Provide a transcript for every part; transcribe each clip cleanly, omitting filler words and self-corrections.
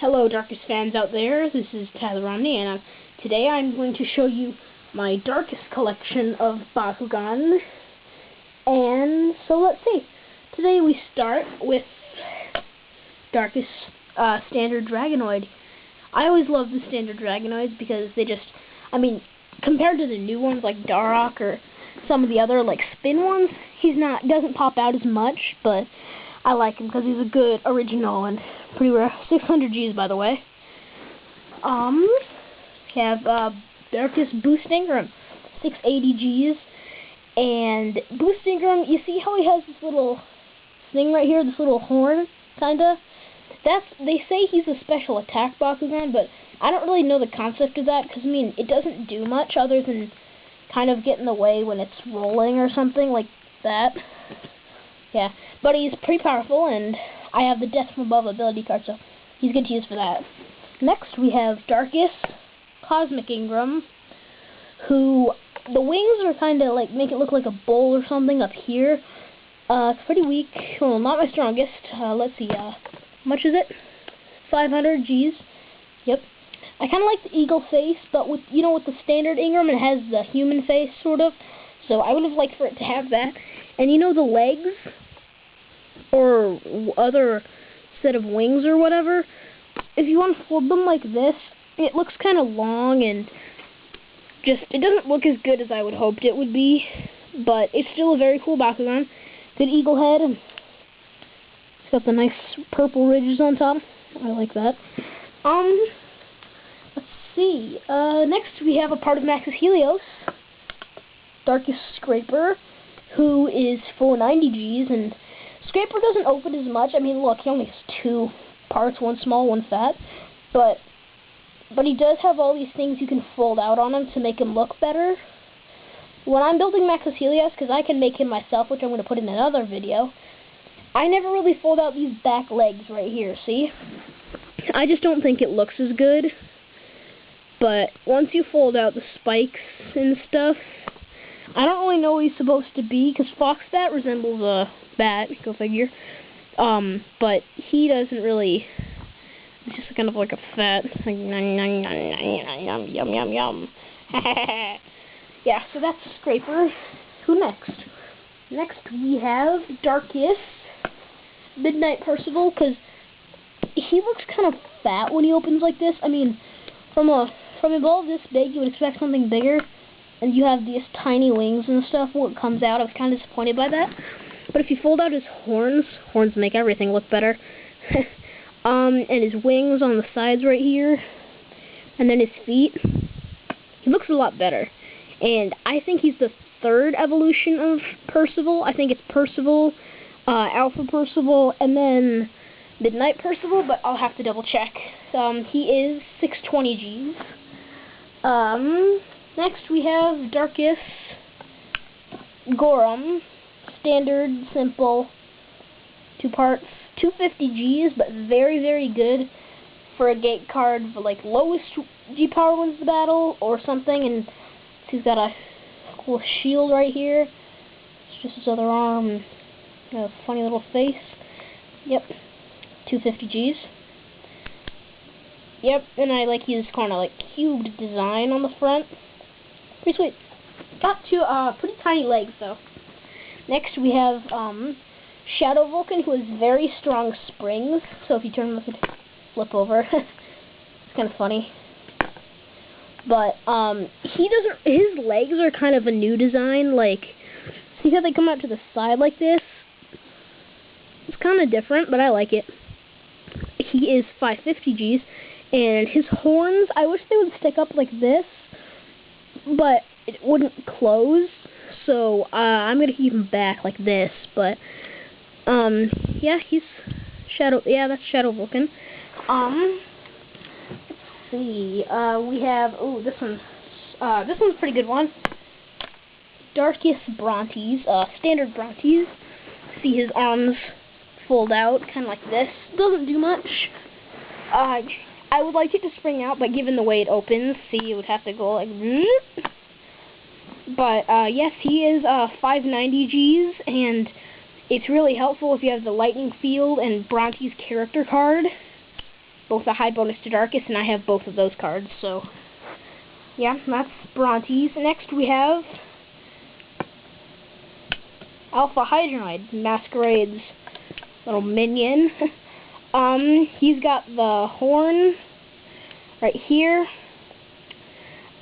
Hello, Darkus fans out there. This is Tyler Romney, and today I'm going to show you my Darkus collection of bakugan. And so let's see. Today we start with Darkus standard Dragonoid. I always love the standard Dragonoids because they just, compared to the new ones like Darkus or some of the other like spin ones, doesn't pop out as much, but I like him because he's a good original and pretty rare. 600 Gs, by the way. We have Darkus Boost Ingram, 680 Gs. And Boost Ingram, you see how he has this little thing right here, this little horn, kinda? They say he's a special attack Bakugan, but I don't really know the concept of that, because, it doesn't do much other than kind of get in the way when it's rolling or something like that. Yeah, but he's pretty powerful, and I have the Death from Above ability card, so he's good to use for that. Next, we have Darkus Cosmic Ingram, who the wings are kind of like make it look like a bowl or something up here. It's pretty weak. Well, not my strongest. Let's see. How much is it? 500 Gs. Yep. I kind of like the eagle face, but with the standard Ingram, it has the human face sort of. So I would have liked for it to have that. And the legs or other set of wings or whatever, if you unfold them like this, it looks kind of long and it doesn't look as good as I would hoped it would be, but it's still a very cool Bakugan. Good eagle head, and it's got the nice purple ridges on top. I like that. Let's see. Next we have a part of Max's Helios, Darkus Scraper, who is 490 Gs, and Scraper doesn't open as much. Look, he only has two parts, one small, one fat, but he does have all these things you can fold out on him to make him look better. When I'm building Max's Helios, because I can make him myself, which I'm going to put in another video, I never really fold out these back legs right here, see? I just don't think it looks as good, but once you fold out the spikes and stuff, I don't really know what he's supposed to be, because Fox Bat resembles a bat, go figure. But he doesn't really, it's just kind of like a fat, like, yum, yum, yum, yum. Yeah, so that's Scraper. Who next? Next we have Darkus Midnight Percival, because he looks kind of fat when he opens like this. From a ball this big, you would expect something bigger. And you have these tiny wings and stuff when it comes out. I was kind of disappointed by that. But if you fold out his horns make everything look better. And his wings on the sides right here. And then his feet. He looks a lot better. And I think he's the third evolution of Percival. I think it's Percival, Alpha Percival, and then Midnight Percival, but I'll have to double check. He is 620 Gs. Next we have Darkus Gorum, standard, simple, 2 parts, 250 Gs, but very, very good for a gate card for like lowest G power wins the battle or something. And he's got a cool shield right here. It's just his other arm and a funny little face. Yep, 250 Gs. Yep, and I like his kind of like cubed design on the front. Pretty sweet. Got two pretty tiny legs though. Next we have Shadow Vulcan, who has very strong springs. So if you turn him, look at flip over. It's kind of funny. But his legs are kind of a new design. Like, see how they come out to the side like this? It's kind of different, but I like it. He is 550 Gs, and his horns, I wish they would stick up like this, but it wouldn't close, so I'm going to keep him back like this, but, yeah, that's Shadow Vulcan. Let's see, we have, this one's a pretty good one. Darkus Brontes, standard Brontes. See his arms fold out, kind of like this. Doesn't do much. I would like it to spring out, but given the way it opens, see, it would have to go like this. But, yes, he is 590 Gs, and it's really helpful if you have the lightning field and Bronte's character card. both a high bonus to Darkus, and I have both of those cards, so yeah, that's Brontes. Next we have Alpha Hydroid, Masquerade's little minion. He's got the horn right here.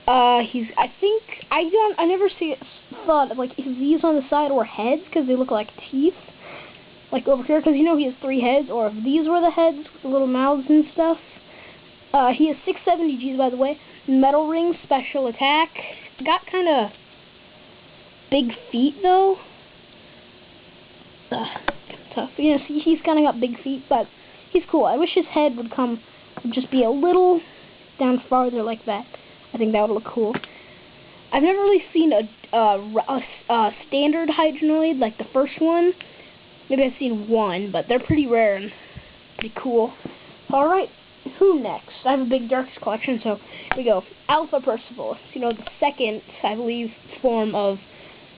I never thought like if these on the side were heads because they look like teeth, like over here, because you know he has 3 heads, or if these were the heads with the little mouths and stuff. He has 670 Gs, by the way. Metal Ring, special attack. Got kind of big feet though. Tough. You know, he's kind of got big feet, but he's cool. I wish his head would just be a little down farther like that. I think that would look cool. I've never really seen a standard Hydroid like the first one. Maybe I've seen one, but they're pretty rare and pretty cool. Alright, who next? I have a big Darkus collection, so here we go. Alpha Percival. You know, the second, I believe, form of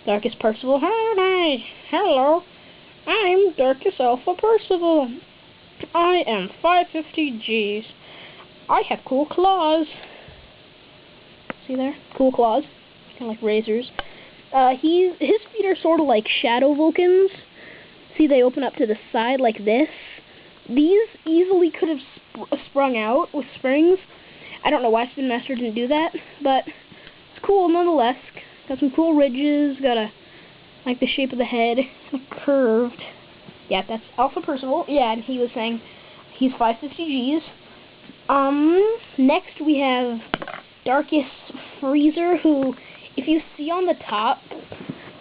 Darkus Percival. Hi, hello. I'm Darkus Alpha Percival. I am 550 Gs. I have cool claws. See there? Cool claws. Kind of like razors. His feet are sort of like Shadow Vulcans. See, they open up to the side like this. These easily could have sprung out with springs. I don't know why Spin Master didn't do that, but it's cool nonetheless. Got some cool ridges. Like the shape of the head, kind of curved. Yeah, that's Alpha Percival. Yeah, and he was saying he's 550 Gs. Next we have Darkus Freezer, who, if you see on the top,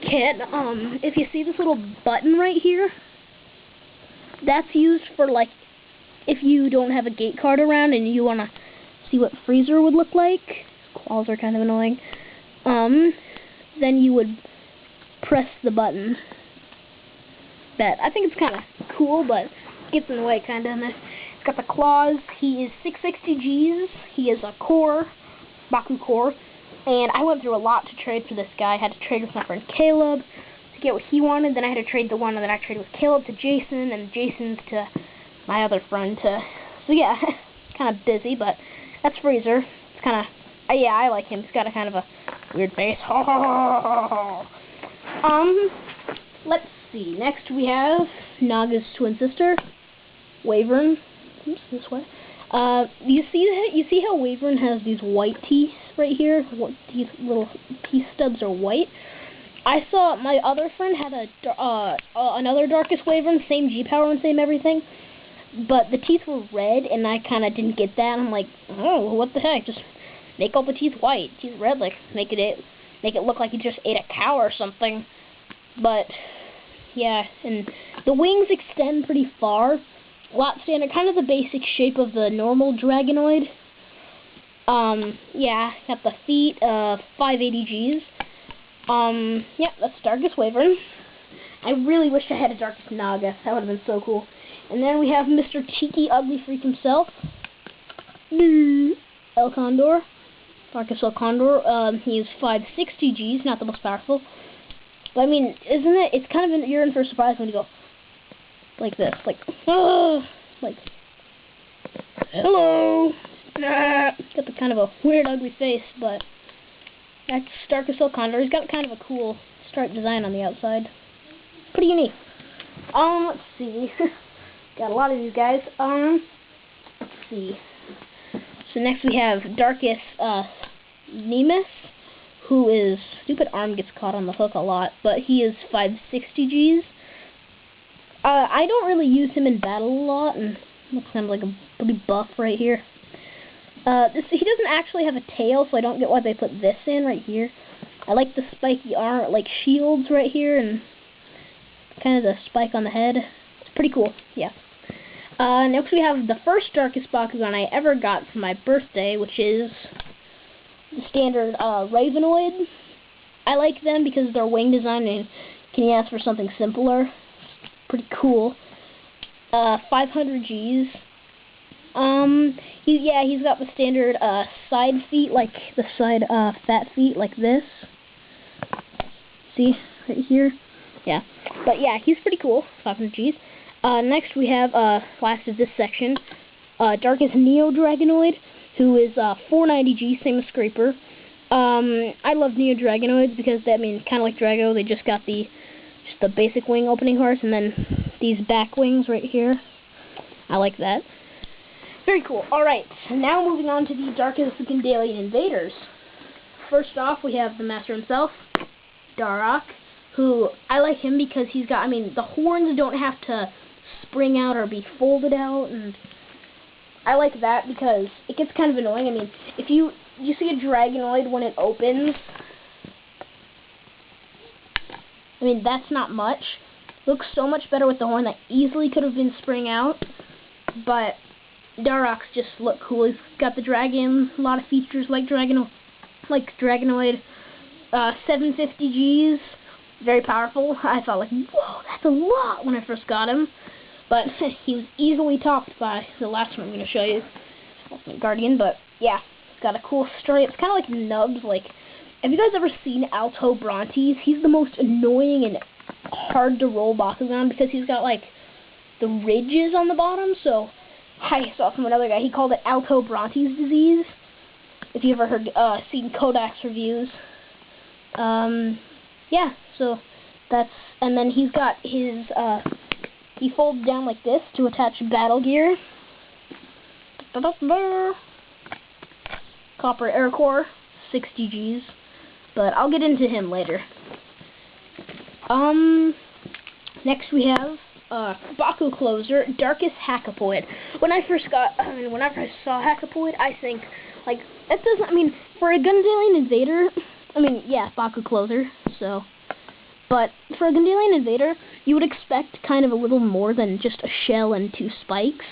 if you see this little button right here, that's used for, like, if you don't have a gate card around and you want to see what Freezer would look like. His claws are kind of annoying. Then you would press the button. I think it's kind of cool, but it gets in the way kind of. It's got the claws. He is 660 Gs. He is a core, Baku core, and I went through a lot to trade for this guy. I had to trade with my friend Caleb to get what he wanted. Then I had to trade the one that I traded with Caleb to Jason, and Jason's to my other friend. So yeah, it's kind of busy, but that's Freezer. It's kind of, yeah, I like him. He's got a kind of a weird face. Let's see. Next we have Naga's twin sister, Wyvern. Oops, this way. You see how Wyvern has these white teeth right here? These little teeth stubs are white. I saw my other friend had another Darkus Wyvern, same G power and same everything, but the teeth were red, and I kind of didn't get that. I'm like, oh, what the heck? Just make all the teeth white. Teeth red, like make it look like he just ate a cow or something. But yeah, and the wings extend pretty far. A lot standard, kind of the basic shape of the normal Dragonoid. Yeah, got the feet, 580 Gs. Yeah, that's Darkus Wyvern. I really wish I had a Darkus Naga. That would have been so cool. And then we have Mr. Cheeky Ugly Freak himself, El Condor. Darkus El Condor. He is 560 Gs, not the most powerful. But I mean, isn't it? It's kind of you're in for a surprise when you go like this, like, like, hello. Got the kind of a weird, ugly face, but that's Darkus El Condor. He's got kind of a cool striped design on the outside. Pretty unique. Let's see. Got a lot of these guys. Let's see. So next we have Darkus Nemus, who is, stupid arm gets caught on the hook a lot, but he is 560 Gs. I don't really use him in battle a lot, and looks kind of like a pretty buff right here. He doesn't actually have a tail, so I don't get why they put this in right here. I like the spiky arm, like shields right here, and kind of the spike on the head. It's pretty cool, yeah. Next we have the first Darkus bakugan I ever got for my birthday, which is the standard Ravenoid. I like them because their wing design, and can you ask for something simpler? Pretty cool. 500 Gs. He's got the standard side feet, like the side fat feet, like this. See right here? Yeah. But yeah, he's pretty cool. 500 Gs. Next we have last of this section, Darkus Neo Dragonoid, who is 490G, same as Scraper. I love Neo Dragonoids because they, kind of like Drago, they just got the basic wing opening hearts, and then these back wings right here. I like that. Very cool. Alright, so now moving on to the Darkus Gandalian Invaders. First off, we have the master himself, Darkus, who I like him because he's got, the horns don't have to spring out or be folded out, and I like that because it gets kind of annoying. If you see a Dragonoid when it opens, that's not much. Looks so much better with the horn that easily could have been spring out, but Darkus just look cool. He's got the dragon, a lot of features like Dragonoid, 750Gs, very powerful. I thought whoa, that's a lot when I first got him, but he was easily topped by the last one I'm going to show you, Guardian. But yeah, it's got a cool story. It's kind of like Nubs. Have you guys ever seen Alto Brontes? He's the most annoying and hard to roll bakugan because he's got the ridges on the bottom. So I saw from another guy, he called it Alto Brontes disease. If you ever seen Kodak's reviews. Yeah, so that's, and then he's got his, he folds down like this to attach battle gear. Copper Air Core, 60Gs, but I'll get into him later. Next we have Baku Closer, Darkus Hackapoid. When I first saw Hackapoid, I think that doesn't. For a Gandalian Invader, yeah, Baku Closer. So, but for a Gandalian Invader, you would expect kind of a little more than just a shell and 2 spikes.